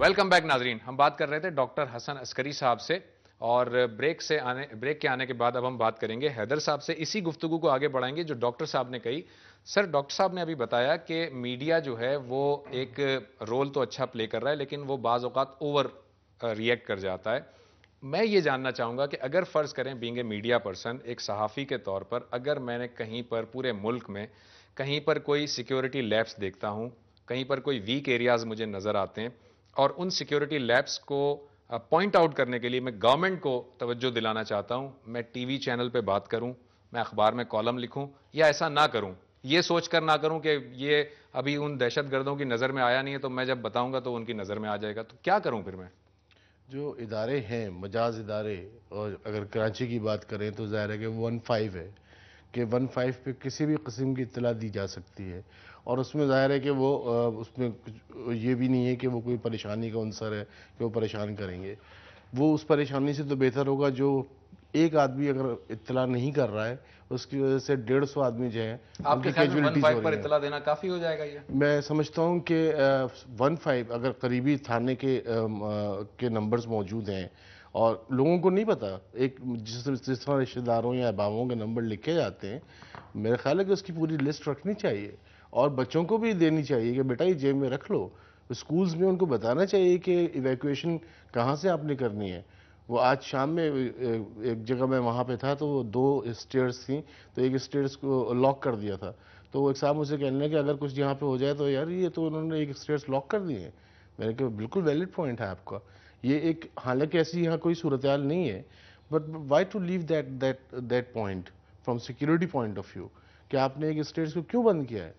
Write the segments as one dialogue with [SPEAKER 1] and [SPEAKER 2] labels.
[SPEAKER 1] Welcome back ناظرین. ہم بات کر رہے تھے ڈاکٹر حسن عسکری صاحب سے، اور بریک کے آنے کے بعد اب ہم بات کریں گے حیدر صاحب سے. اسی گفتگو کو آگے بڑھائیں گے جو ڈاکٹر صاحب نے کہی. سر، ڈاکٹر صاحب نے ابھی بتایا کہ میڈیا جو ہے وہ ایک رول تو اچھا پلے کر رہا ہے، لیکن وہ بعض اوقات اوور ریئیکٹ کر جاتا ہے. میں یہ جاننا چاہوں گا کہ اگر فرض کریں بینگ اے میڈیا پرسن، ایک صحافی کے طور پر، اگر میں نے کہیں پر پورے ملک میں کہیں پر کوئی سیکیورٹی لیپس دیکھتا ہوں، کہیں پر کوئی ویک ایریاز مجھے نظر آتے ہیں، اور ان سیکیورٹی لیپس کو پوائنٹ آؤٹ کرنے کے لیے میں گورنمنٹ کو توجہ دلانا چاہتا ہوں، میں ٹی وی چینل پہ بات کروں، میں اخبار میں کالم لکھوں، یا ایسا نہ کروں، یہ سوچ کر نہ کروں کہ یہ ابھی ان دہشت گردوں کی نظر میں آیا نہیں ہے تو میں جب بتاؤں گا تو ان کی نظر میں آ جائے گا، تو کیا کروں پھر میں؟
[SPEAKER 2] جو ادارے ہیں مجاز ادارے، اور اگر کراچی کی بات کریں تو ظاہر ہے کہ 15 ہے کہ 15 پہ کسی بھی قسم کی اطلاع دی جا سکتی ہے، اور اس میں ظاہر ہے کہ وہ اس میں یہ بھی نہیں ہے کہ وہ کوئی پریشانی کا عنصر ہے کہ وہ پریشان کریں گے. وہ اس پریشانی سے تو بہتر ہوگا جو ایک آدمی اگر اطلاع نہیں کر رہا ہے اس کی وجہ سے 150 آدمی جو ہیں
[SPEAKER 1] آپ
[SPEAKER 2] ان
[SPEAKER 1] کے
[SPEAKER 2] کی
[SPEAKER 1] خیال میں
[SPEAKER 2] کیجولیٹیز
[SPEAKER 1] 15
[SPEAKER 2] ہو
[SPEAKER 1] پر
[SPEAKER 2] رہی ہیں.
[SPEAKER 1] اطلاع دینا کافی ہو جائے گا یہ؟
[SPEAKER 2] میں سمجھتا ہوں کہ 15 اگر قریبی تھانے کے نمبرز موجود ہیں اور لوگوں کو نہیں پتا، ایک جس طرح رشتہ داروں یا احبابوں کے نمبر لکھے جاتے ہیں، میرے خیال ہے کہ اس کی پوری لسٹ رکھنی چاہیے، اور بچوں کو بھی دینی چاہیے کہ بیٹا یہ جیب میں رکھ لو. اسکولز میں ان کو بتانا چاہیے کہ ایویکویشن کہاں سے آپ نے کرنی ہے. وہ آج شام میں ایک جگہ میں وہاں پہ تھا تو وہ 2 اسٹیئرز تھیں، تو ایک اسٹیئرز کو لاک کر دیا تھا. تو وہ ایک صاحب مجھ سے کہنے لگے کہ اگر کچھ یہاں پہ ہو جائے تو یار یہ تو انہوں نے ایک اسٹیئرز لاک کر دیے ہیں. میں نے کہا بالکل ویلڈ پوائنٹ ہے آپ کا. یہ ایک حالانکہ ایسی یہاں کوئی صورتحال نہیں ہے، but why to leave that point from security point of view کہ آپ نے ایک اسٹیئرز کو کیوں بند کیا ہے،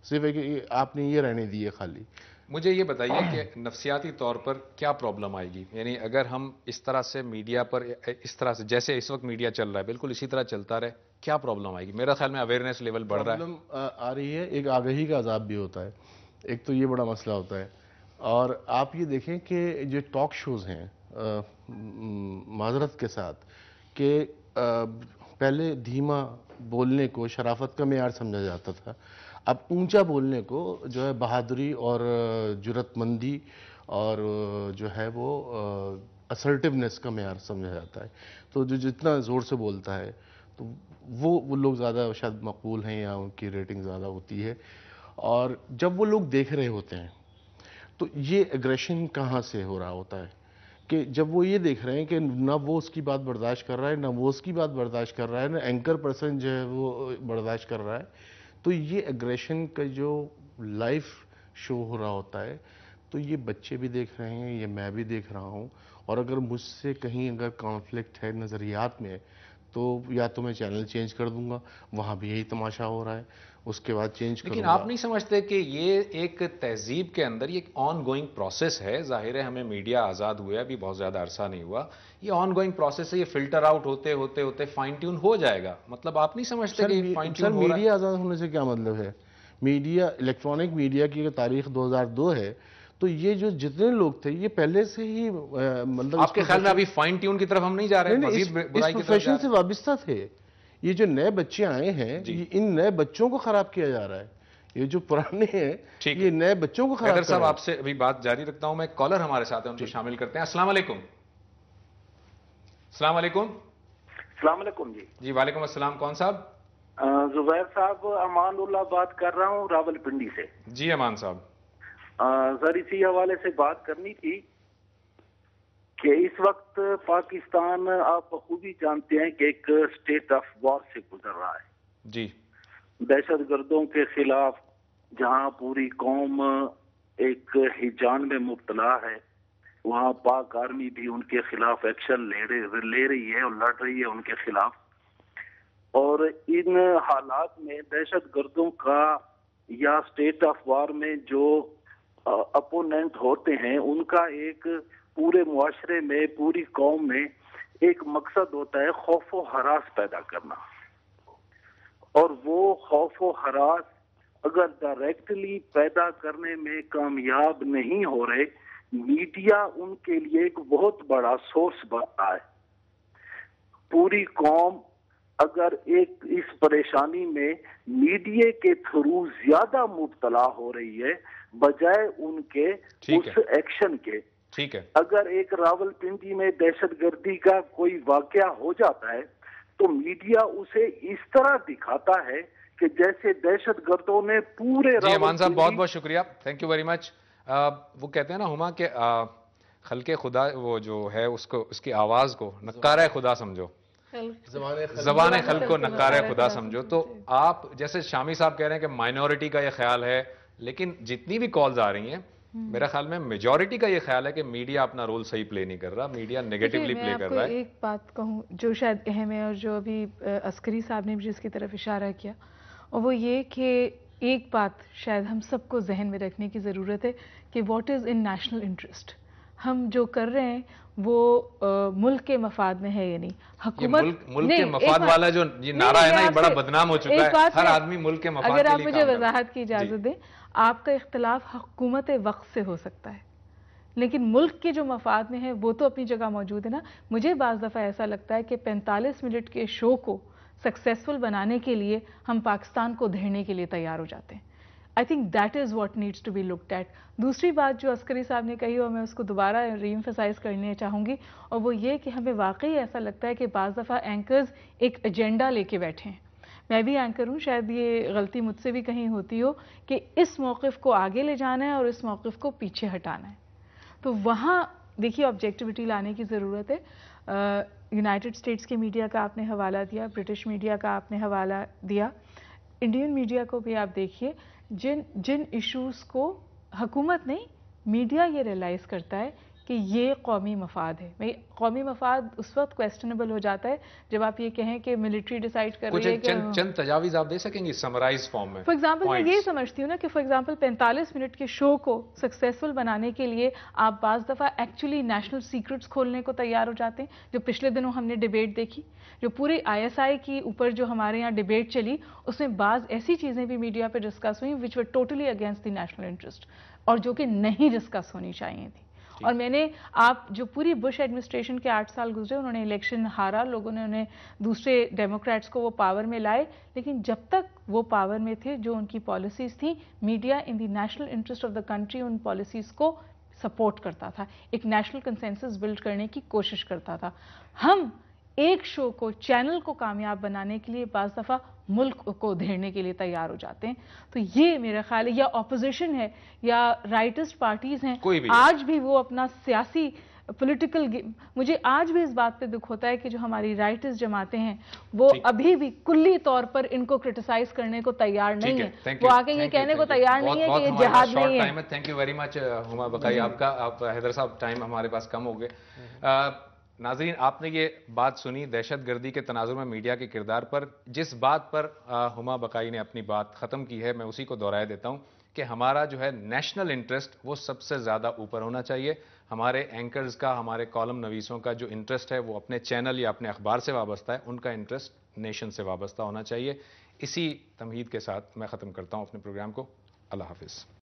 [SPEAKER 2] صرف ایک آپ نے یہ رہنے دی ہے خالی.
[SPEAKER 1] مجھے یہ بتائیے کہ نفسیاتی طور پر کیا پرابلم آئے گی؟ یعنی اگر ہم اس طرح سے میڈیا پر اس طرح سے جیسے اس وقت میڈیا چل رہا ہے بالکل اسی طرح چلتا رہے، کیا پرابلم آئے گی؟ میرا خیال میں اویئرنیس لیول بڑھ رہا ہے.
[SPEAKER 2] پرابلم آ رہی ہے، ایک آگہی کا عذاب بھی ہوتا ہے، ایک تو یہ بڑا مسئلہ ہوتا ہے. اور آپ یہ دیکھیں کہ جو ٹاک شوز ہیں معذرت کے ساتھ کہ پہلے دھیما بولنے کو شرافت کا معیار سمجھا جاتا تھا، اب اونچا بولنے کو جو ہے بہادری اور جرات مندی اور جو ہے وہ اسرٹیونیس کا معیار سمجھا جاتا ہے. تو جو جتنا زور سے بولتا ہے تو وہ لوگ زیادہ شاید مقبول ہیں یا ان کی ریٹنگ زیادہ ہوتی ہے. اور جب وہ لوگ دیکھ رہے ہوتے ہیں تو یہ ایگریشن کہاں سے ہو رہا ہوتا ہے کہ جب وہ یہ دیکھ رہے ہیں کہ نہ وہ اس کی بات برداشت کر رہا ہے، نہ وہ اس کی بات برداشت کر رہا ہے، نہ اینکر پرسن جو ہے وہ برداشت کر رہا ہے، تو یہ ایگریشن کا جو لائف شو ہو رہا ہوتا ہے تو یہ بچے بھی دیکھ رہے ہیں، یہ میں بھی دیکھ رہا ہوں. اور اگر مجھ سے کہیں اگر کانفلکٹ ہے نظریات میں تو یا تو میں چینل چینج کر دوں گا، وہاں بھی یہی تماشا ہو رہا ہے، اس کے بعد چینج کروں
[SPEAKER 1] لیکن
[SPEAKER 2] گا.
[SPEAKER 1] آپ نہیں سمجھتے کہ یہ ایک تہذیب کے اندر یہ ایک آن گوئنگ پروسیس ہے؟ ظاہر ہے ہمیں میڈیا آزاد ہوا ہے، ابھی بہت زیادہ عرصہ نہیں ہوا، یہ آن گوئنگ پروسیس ہے، یہ فلٹر آؤٹ ہوتے ہوتے ہوتے فائن ٹیون ہو جائے گا. مطلب آپ نہیں سمجھتے کہ یہ فائن
[SPEAKER 2] سر
[SPEAKER 1] ٹیون ہو رہا ہے؟
[SPEAKER 2] میڈیا آزاد ہونے سے کیا مطلب ہے؟ میڈیا، الیکٹرانک میڈیا کی تاریخ 2002 ہے، تو یہ جو جتنے لوگ تھے یہ پہلے سے ہی مطلب
[SPEAKER 1] آپ کے خیال میں ابھی فائن ٹیون کی طرف ہم نہیں جا رہے،
[SPEAKER 2] نہیں
[SPEAKER 1] مزید
[SPEAKER 2] اس
[SPEAKER 1] برائی کی طرف جا
[SPEAKER 2] پروفیشن
[SPEAKER 1] رہے
[SPEAKER 2] سے
[SPEAKER 1] ہیں؟
[SPEAKER 2] وابستہ تھے. یہ جو نئے بچے آئے ہیں ان نئے بچوں کو خراب کیا جا رہا ہے. یہ جو پرانے ہیں
[SPEAKER 1] ٹھیک ہے،
[SPEAKER 2] یہ نئے بچوں کو
[SPEAKER 1] حیدر
[SPEAKER 2] خراب کر
[SPEAKER 1] صاحب
[SPEAKER 2] رہے ہیں.
[SPEAKER 1] آپ سے ابھی بات جاری رکھتا ہوں. میں کالر ہمارے ساتھ ہیں، ان کو شامل کرتے ہیں. السلام علیکم. السلام علیکم.
[SPEAKER 3] السلام علیکم.
[SPEAKER 1] جی وعلیکم السلام. کون صاحب؟
[SPEAKER 3] زبیر صاحب، امان اللہ بات کر رہا ہوں راول پنڈی سے.
[SPEAKER 1] جی امان صاحب.
[SPEAKER 3] سر اسی حوالے سے بات کرنی تھی کہ اس وقت پاکستان آپ بخوبی جانتے ہیں کہ ایک اسٹیٹ آف وار سے گزر رہا ہے.
[SPEAKER 1] جی.
[SPEAKER 3] دہشت گردوں کے خلاف جہاں پوری قوم ایک ہیجان میں مبتلا ہے، وہاں پاک آرمی بھی ان کے خلاف ایکشن لے رہی ہے اور لڑ رہی ہے ان کے خلاف. اور ان حالات میں دہشت گردوں کا یا اسٹیٹ آف وار میں جو اپوننٹ ہوتے ہیں ان کا ایک پورے معاشرے میں، پوری قوم میں ایک مقصد ہوتا ہے خوف و ہراس پیدا کرنا. اور وہ خوف و ہراس اگر ڈائریکٹلی پیدا کرنے میں کامیاب نہیں ہو رہے، میڈیا ان کے لیے ایک بہت بڑا سورس بنتا ہے. پوری قوم اگر ایک اس پریشانی میں میڈیا کے تھرو زیادہ مبتلا ہو رہی ہے بجائے ان کے اس ایکشن کے،
[SPEAKER 1] ٹھیک ہے.
[SPEAKER 3] اگر ایک راولپنڈی میں دہشت گردی کا کوئی واقعہ ہو جاتا ہے تو میڈیا اسے اس طرح دکھاتا ہے کہ جیسے دہشت گردوں نے پورے
[SPEAKER 1] جی امان صاحب بہت بہت شکریہ, تھینک یو ویری مچ. وہ کہتے ہیں نا ہما کہ خلق خدا وہ جو ہے اس کی آواز کو نکارہ خدا سمجھو, زبان خلق کو نکارہ خدا سمجھو. تو آپ جیسے شامی صاحب کہہ رہے ہیں کہ مائنورٹی کا یہ خیال ہے, لیکن جتنی بھی کالز آ رہی ہیں میرا خیال میں میجورٹی کا یہ خیال ہے کہ میڈیا اپنا رول صحیح پلے نہیں کر رہا, میڈیا نیگیٹولی پلے کر رہا ہے.
[SPEAKER 4] ایک بات کہوں جو شاید اہم ہے اور جو ابھی عسکری صاحب نے بھی جس کی طرف اشارہ کیا, اور وہ یہ کہ ایک بات شاید ہم سب کو ذہن میں رکھنے کی ضرورت ہے کہ what is in national interest. ہم جو کر رہے ہیں وہ ملک کے مفاد میں ہے یا نہیں. حکومت
[SPEAKER 1] ملک کے مفاد والا جو یہ نعرہ ہے نا, یہ بڑا بدنام ہو چکا ہے. ہر آدمی ملک کے مفاد کے لیے
[SPEAKER 4] اگر آپ مجھے وضاحت کی اجازت دیں, آپ کا اختلاف حکومت وقت سے ہو سکتا ہے, لیکن ملک کے جو مفاد میں ہے وہ تو اپنی جگہ موجود ہے نا. مجھے بعض دفعہ ایسا لگتا ہے کہ 45 منٹ کے شو کو سکسیسفل بنانے کے لیے ہم پاکستان کو دھیڑنے کے لیے تیار ہو جاتے ہیں. I think that is what needs to be looked at. دوسری بات جو عسکری صاحب نے کہی اور میں اس کو دوبارہ ری ایمفسائز کرنے چاہوں گی, اور وہ یہ کہ ہمیں واقعی ایسا لگتا ہے کہ بعض دفعہ اینکرز ایک ایجنڈا لے کے بیٹھے ہیں. میں بھی اینکر ہوں, شاید یہ غلطی مجھ سے بھی کہیں ہوتی ہو کہ اس موقف کو آگے لے جانا ہے اور اس موقف کو پیچھے ہٹانا ہے. تو وہاں دیکھیے آبجیکٹیوٹی لانے کی ضرورت ہے. یونائٹڈ اسٹیٹس کے میڈیا کا آپ نے حوالہ دیا, برٹش میڈیا کا آپ نے حوالہ دیا, انڈین میڈیا کو بھی آپ دیکھیے. جن ایشوز کو حکومت نہیں میڈیا یہ ریئلائز کرتا ہے کہ یہ قومی مفاد ہے. قومی مفاد اس وقت کویسچنیبل ہو جاتا ہے جب آپ یہ کہیں کہ ملٹری ڈیسائیڈ کر رہی ہے کہ
[SPEAKER 1] چند تجاویز آپ دے سکیں گے سمرائز فارم میں.
[SPEAKER 4] فار ایگزامپل میں یہ سمجھتی ہوں نا کہ فار ایگزامپل 45 منٹ کے شو کو سکسیسفل بنانے کے لیے آپ بعض دفعہ ایکچولی نیشنل سیکرٹس کھولنے کو تیار ہو جاتے ہیں. جو پچھلے دنوں ہم نے ڈیبیٹ دیکھی, جو پورے ISI کی اوپر جو ہمارے یہاں ڈیبیٹ چلی, اس میں بعض ایسی چیزیں بھی میڈیا پہ ڈسکس ہوئی which were totally against the national interest, اور جو کہ نہیں ڈسکس ہونی چاہیے تھی. اور میں نے آپ جو پوری بش ایڈمنسٹریشن کے 8 سال گزرے, انہوں نے الیکشن ہارا, لوگوں نے انہیں دوسرے ڈیموکریٹس کو وہ پاور میں لائے, لیکن جب تک وہ پاور میں تھے جو ان کی پالیسیز تھیں, media in the national interest of the country in policies کو سپورٹ کرتا تھا, ایک نیشنل کنسنسس بلڈ کرنے کی کوشش کرتا تھا. ہم ایک شو کو, چینل کو کامیاب بنانے کے لیے بعض دفعہ ملک کو دھیڑنے کے لیے تیار ہو جاتے ہیں. تو یہ میرا خیال ہے, یا اپوزیشن ہے یا رائٹسٹ پارٹیز ہیں, آج بھی وہ اپنا سیاسی پولیٹیکل مجھے آج بھی اس بات پہ دکھ ہوتا ہے کہ جو ہماری رائٹسٹ جماعتیں ہیں وہ ابھی بھی کلی طور پر ان کو کرٹیسائز کرنے کو تیار نہیں ہے. وہ آگے یہ کہنے کو تیار نہیں ہے کہ یہ جہاد نہیں ہے.
[SPEAKER 1] تھینک یو ویری مچ ہما بقائی آپ کا. آپ حیدر صاحب ٹائم ہمارے پاس کم ہو گئے. ناظرین آپ نے یہ بات سنی دہشت گردی کے تناظر میں میڈیا کے کردار پر. جس بات پر ہما بقائی نے اپنی بات ختم کی ہے میں اسی کو دہرائے دیتا ہوں کہ ہمارا جو ہے نیشنل انٹرسٹ وہ سب سے زیادہ اوپر ہونا چاہیے. ہمارے اینکرز کا, ہمارے کالم نویسوں کا جو انٹرسٹ ہے وہ اپنے چینل یا اپنے اخبار سے وابستہ ہے, ان کا انٹرسٹ نیشن سے وابستہ ہونا چاہیے. اسی تمہید کے ساتھ میں ختم کرتا ہوں اپنے پروگرام کو. اللہ حافظ.